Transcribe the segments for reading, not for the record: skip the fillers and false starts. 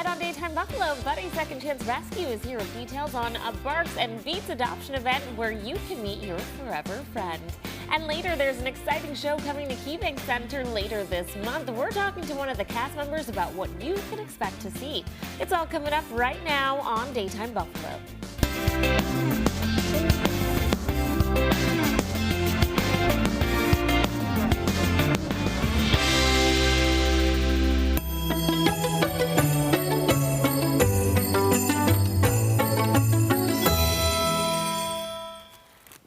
Ahead on Daytime Buffalo, Buddy's Second Chance Rescue is here with details on a Barks and Beats adoption event where you can meet your forever friend. And later, there's an exciting show coming to KeyBank Center later this month. We're talking to one of the cast members about what you can expect to see. It's all coming up right now on Daytime Buffalo.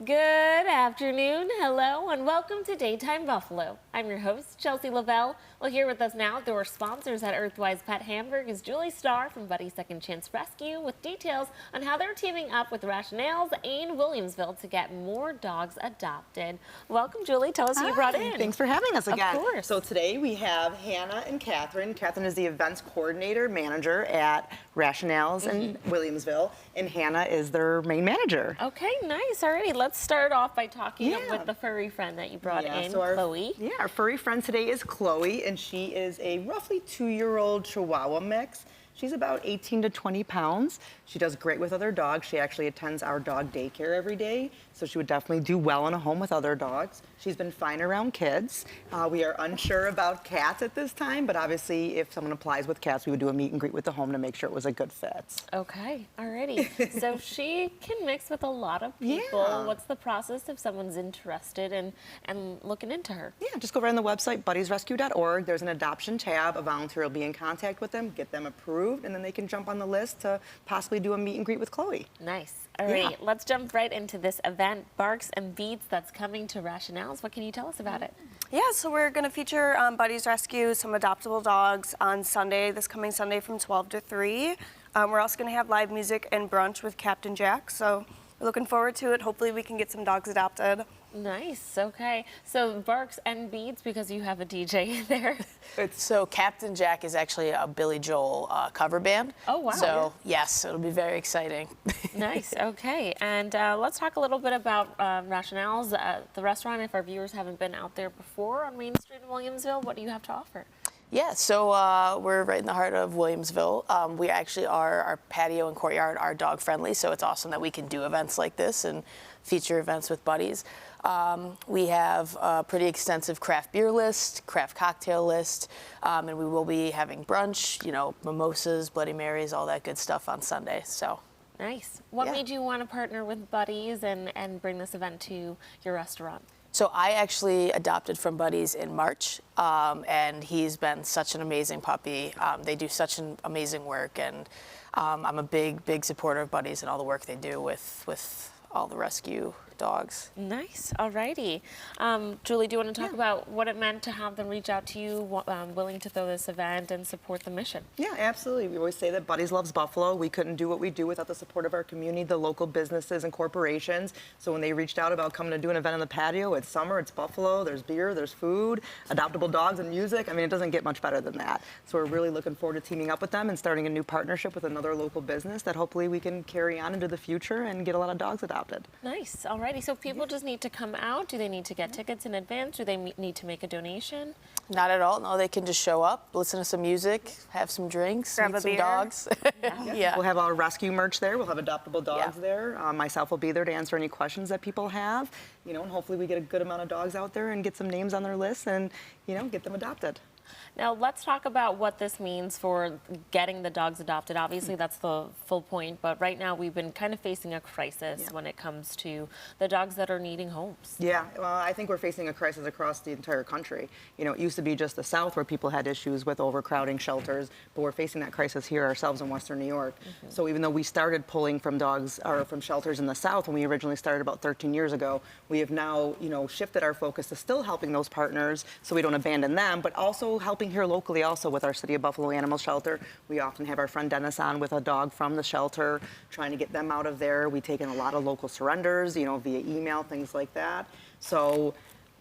Good afternoon, hello, and welcome to Daytime Buffalo. I'm your host, Chelsea Lavelle. Well, here with us now, through our sponsors at Earthwise Pet Hamburg, is Julie Starr from Buddy's Second Chance Rescue with details on how they're teaming up with Rationale's in Williamsville to get more dogs adopted. Welcome, Julie. Tell us who you brought in. Thanks for having us again. Of course. So today we have Hannah and Catherine. Catherine is the events coordinator manager at Rationale's in Williamsville, and Hannah is their main manager. Okay, nice. Alrighty, let's start off by talking with the furry friend that you brought in, so Chloe. Our furry friend today is Chloe, and she is a roughly 2-year-old Chihuahua mix. She's about 18 to 20 pounds. She does great with other dogs. She actually attends our dog daycare every day, so she would definitely do well in a home with other dogs. She's been fine around kids. We are unsure about cats at this time, but obviously if someone applies with cats, we would do a meet and greet with the home to make sure it was a good fit. Okay, alrighty. So she can mix with a lot of people. Yeah. What's the process if someone's interested and looking into her? Yeah, just go right on the website, buddiesrescue.org. There's an adoption tab. A volunteer will be in contact with them, get them approved, and then they can jump on the list to possibly do a meet and greet with Chloe. Nice. All right, let's jump right into this event, Barks and Beats, that's coming to Rationale's. What can you tell us about it? Yeah, so we're going to feature Buddy's Rescue, some adoptable dogs on Sunday, this coming Sunday from 12 to 3. We're also going to have live music and brunch with Captain Jack, so we're looking forward to it. Hopefully we can get some dogs adopted. Nice, okay. So Barks and Beats, because you have a DJ there. So Captain Jack is actually a Billy Joel cover band. Oh, wow. So yes, it'll be very exciting. Nice, okay. And let's talk a little bit about Rationale's, the restaurant. If our viewers haven't been out there before on Main Street in Williamsville, what do you have to offer? Yeah, so we're right in the heart of Williamsville. We actually our patio and courtyard are dog friendly, so it's awesome that we can do events like this and feature events with buddies. We have a pretty extensive craft beer list, craft cocktail list, and we will be having brunch, mimosas, Bloody Marys, all that good stuff on Sunday. So. Nice. What made you want to partner with Buddies and bring this event to your restaurant? So I actually adopted from Buddies in March, and he's been such an amazing puppy. They do such an amazing work, and I'm a big supporter of Buddies and all the work they do with all the rescue dogs. Nice. Alrighty. Julie, do you want to talk about what it meant to have them reach out to you, willing to throw this event and support the mission? Yeah, absolutely. We always say that Buddies loves Buffalo. We couldn't do what we do without the support of our community, the local businesses and corporations. So when they reached out about coming to do an event on the patio, it's summer, it's Buffalo, there's beer, there's food, adoptable dogs and music. I mean, it doesn't get much better than that. So we're really looking forward to teaming up with them and starting a new partnership with another local business that hopefully we can carry on into the future and get a lot of dogs adopted. Nice. Alrighty. So people just need to come out? Do they need to get tickets in advance? Do they need to make a donation? Not at all. No, they can just show up, listen to some music, have some drinks, grab meet a some beer. dogs. Yeah. We'll have our rescue merch there. We'll have adoptable dogs there. Myself will be there to answer any questions that people have, and hopefully we get a good amount of dogs out there and get some names on their list and, get them adopted. Now, let's talk about what this means for getting the dogs adopted. Obviously, that's the full point, but right now we've been kind of facing a crisis when it comes to the dogs that are needing homes. Yeah, well, I think we're facing a crisis across the entire country. It used to be just the South where people had issues with overcrowding shelters, but we're facing that crisis here ourselves in Western New York. So even though we started pulling from dogs or from shelters in the South when we originally started about 13 years ago, we have now, shifted our focus to still helping those partners so we don't abandon them, but also helping here locally also with our City of Buffalo Animal Shelter. We often have our friend Dennis on with a dog from the shelter, trying to get them out of there. We take in a lot of local surrenders, via email, things like that. So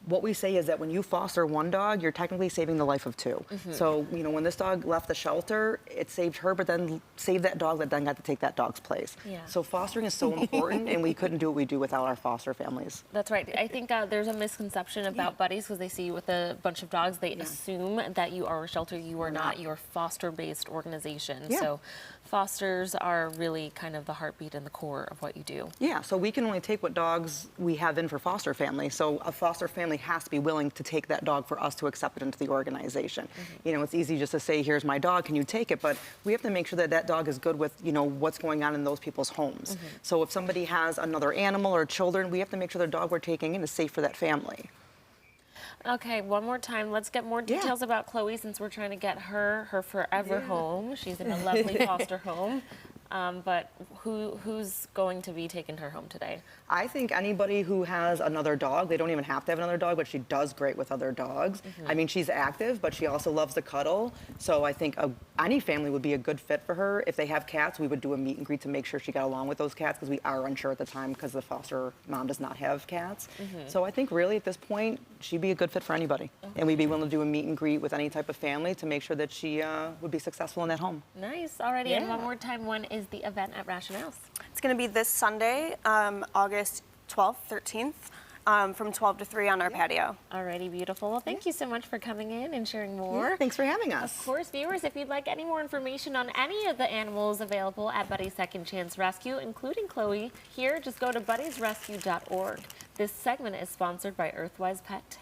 what we say is that when you foster one dog, you're technically saving the life of two. So, you know, when this dog left the shelter, it saved her, but then saved that dog that then got to take that dog's place. Yeah. So fostering is so important, and we couldn't do what we do without our foster families. That's right. I think there's a misconception about buddies because they see you with a bunch of dogs. They assume that you are a shelter. You are not. You're a foster-based organization. Yeah. So fosters are really kind of the heartbeat and the core of what you do. Yeah, so we can only take what dogs we have in for foster family. So a foster family has to be willing to take that dog for us to accept it into the organization. You know, it's easy just to say, here's my dog, can you take it? But we have to make sure that that dog is good with, you know, what's going on in those people's homes. So if somebody has another animal or children, we have to make sure the dog we're taking in is safe for that family. Okay, one more time. Let's get more details about Chloe since we're trying to get her forever home. She's in a lovely foster home. But who's going to be taking her home today? I think anybody who has another dog, they don't even have to have another dog, but she does great with other dogs. I mean, she's active, but she also loves to cuddle. So I think any family would be a good fit for her. If they have cats, we would do a meet and greet to make sure she got along with those cats because we are unsure at the time because the foster mom does not have cats. So I think really at this point, she'd be a good fit for anybody. And we'd be willing to do a meet and greet with any type of family to make sure that she would be successful in that home. Nice. Alrighty, and one more time, when is the event at Rationales? It's going to be this Sunday, August 12th, 13th, from 12 to 3 on our patio. Alrighty, beautiful. Well, thank you so much for coming in and sharing more. Thanks for having us. Of course, viewers, if you'd like any more information on any of the animals available at Buddy's Second Chance Rescue, including Chloe, here, just go to buddiesrescue.org. This segment is sponsored by Earthwise Pet